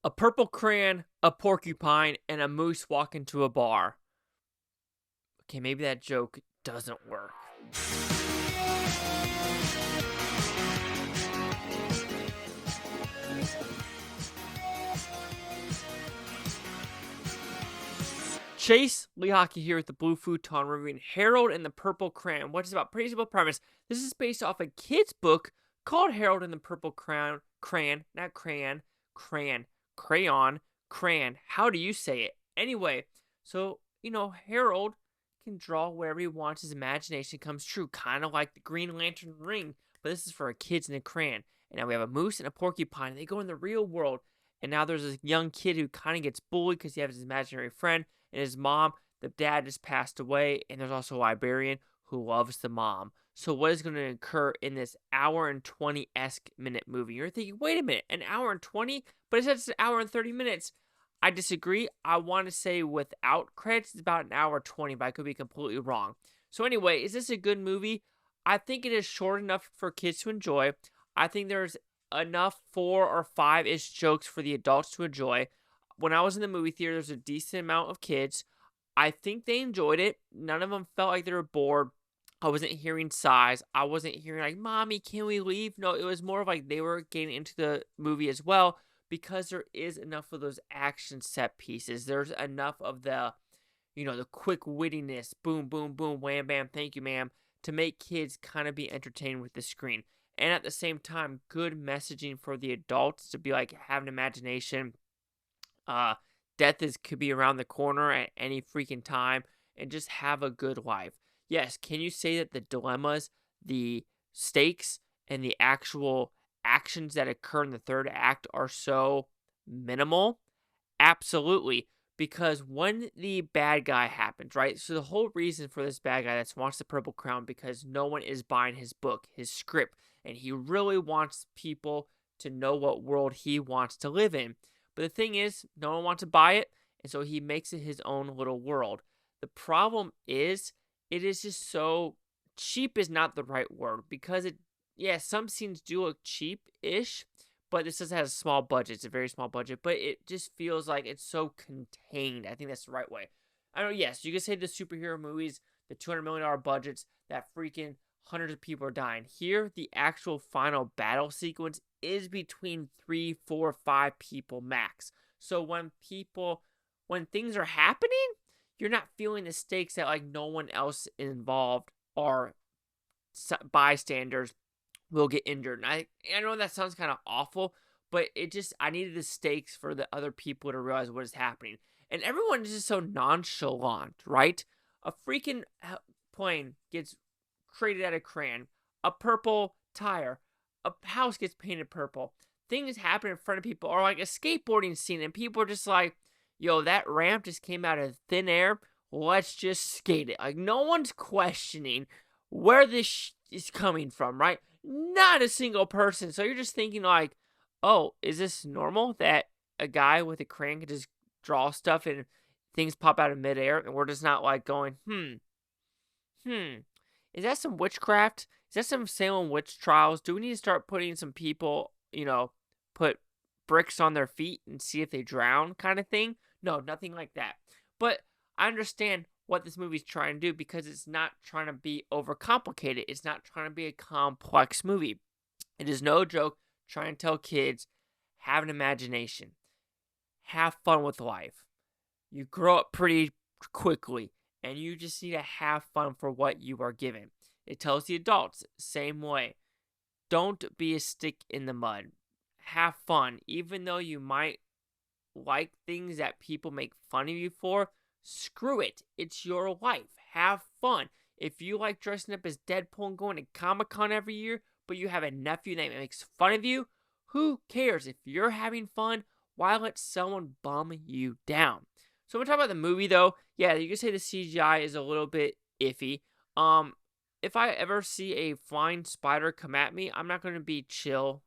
A purple crayon, a porcupine, and a moose walk into a bar. Okay, maybe that joke doesn't work. Chase Lee Hockey here with the Blue Futon reviewing Harold and the Purple Crayon, which is about pretty simple premise. This is based off a kid's book called Harold and the Purple Crayon. Crayon. How do you say it? Anyway, so, Harold can draw wherever he wants. His imagination comes true, kind of like the Green Lantern ring, but this is for kids in a crayon. And now we have a moose and a porcupine. They go in the real world, and now there's this young kid who kind of gets bullied because he has his imaginary friend, and his mom, the dad just passed away, and there's also a librarian who loves the mom. So what is going to occur in this hour and 20-esque minute movie? You're thinking, wait a minute, an hour and 20? But it says it's an hour and 30 minutes. I disagree. I want to say without credits, it's about an hour 20, but I could be completely wrong. So anyway, is this a good movie? I think it is short enough for kids to enjoy. I think there's enough 4 or 5-ish jokes for the adults to enjoy. When I was in the movie theater, there's a decent amount of kids. I think they enjoyed it. None of them felt like they were bored. I wasn't hearing sighs. I wasn't hearing like, "Mommy, can we leave?" No, it was more of like they were getting into the movie as well because there is enough of those action set pieces. There's enough of the, the quick wittiness, boom, boom, boom, wham, bam, thank you, ma'am, to make kids kind of be entertained with the screen. And at the same time, good messaging for the adults to be like, have an imagination. Death could be around the corner at any freaking time, and just have a good life. Yes, can you say that the dilemmas, the stakes, and the actual actions that occur in the third act are so minimal? Absolutely. Because when the bad guy happens, right? So the whole reason for this bad guy that wants the Purple Crown, because no one is buying his book, his script, and he really wants people to know what world he wants to live in. But the thing is, no one wants to buy it, and so he makes it his own little world. The problem is, it is just so cheap is not the right word, because some scenes do look cheap-ish, but this does have a small budget. It's a very small budget, but it just feels like it's so contained. I think that's the right way. I know, yes, you can say the superhero movies, the $200 million budgets, that freaking hundreds of people are dying. Here, the actual final battle sequence is between 3, 4, 5 people max. So when things are happening, you're not feeling the stakes that like no one else involved or bystanders will get injured. And I know that sounds kind of awful, but I needed the stakes for the other people to realize what is happening. And everyone is just so nonchalant, right? A freaking plane gets created out of crayon. A purple tire. A house gets painted purple. Things happen in front of people, or like a skateboarding scene, and people are just like, yo, that ramp just came out of thin air. Let's just skate it. Like, no one's questioning where this is coming from, right? Not a single person. So you're just thinking like, oh, is this normal that a guy with a crayon can just draw stuff and things pop out of midair, and we're just not like going, is that some witchcraft? Is that some Salem witch trials? Do we need to start putting some people, put bricks on their feet and see if they drown kind of thing? No, nothing like that. But I understand what this movie's trying to do, because it's not trying to be overcomplicated. It's not trying to be a complex movie. It is no joke trying to tell kids, have an imagination. Have fun with life. You grow up pretty quickly, and you just need to have fun for what you are given. It tells the adults, same way. Don't be a stick in the mud. Have fun. Even though you might like things that people make fun of you for, screw it. It's your life. Have fun. If you like dressing up as Deadpool and going to Comic-Con every year, but you have a nephew that makes fun of you, who cares? If you're having fun, why let someone bum you down? So when we talk about the movie, though, yeah, you can say the CGI is a little bit iffy. If I ever see a flying spider come at me, I'm not going to be chill,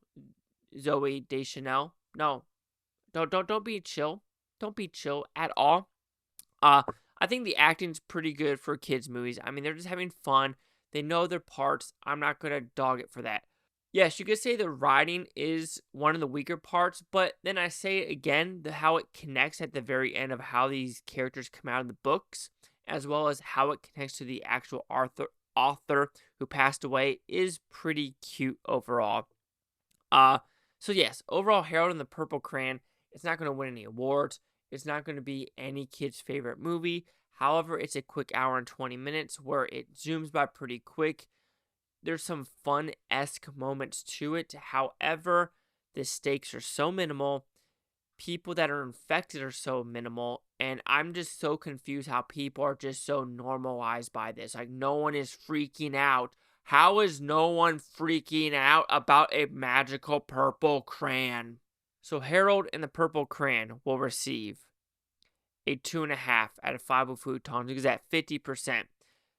Zooey Deschanel. No, don't be chill. Don't be chill at all. I think the acting's pretty good for kids' movies. I mean, they're just having fun. They know their parts. I'm not going to dog it for that. Yes, you could say the writing is one of the weaker parts, but then I say it again, how it connects at the very end of how these characters come out of the books, as well as how it connects to the actual author who passed away, is pretty cute overall. Uh, so yes, overall, Harold and the Purple Crayon, it's not going to win any awards. It's not going to be any kid's favorite movie. However, it's a quick hour and 20 minutes where it zooms by pretty quick. There's some fun-esque moments to it. However, the stakes are so minimal. People that are infected are so minimal. And I'm just so confused how people are just so normalized by this. Like, no one is freaking out. How is no one freaking out about a magical purple crayon? So Harold and the Purple Crayon will receive a 2.5 out of 5 Futons because at 50%.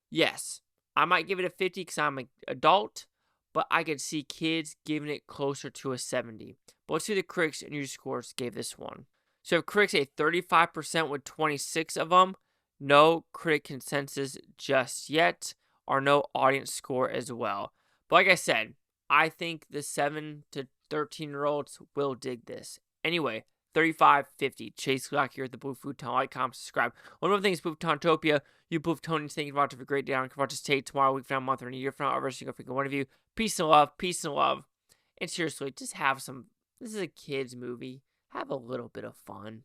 Yes, I might give it a 50 because I'm an adult, but I could see kids giving it closer to a 70. But let's see the critics and user scores gave this one. So if critics say 35% with 26 of them, no critic consensus just yet, or no audience score as well. But like I said, I think the 7 to 13-year-olds will dig this. Anyway, 35-50. Chase Clock here at the Blue Futon. Like, comment, subscribe. One more thing is Futontopia. You Bluetonians, thank you for watching. Have a great day. I don't care about this take tomorrow, week from now, month, or a year from now, every single freaking one of you. Peace and love. Peace and love. And seriously, just have some. This is a kid's movie. Have a little bit of fun.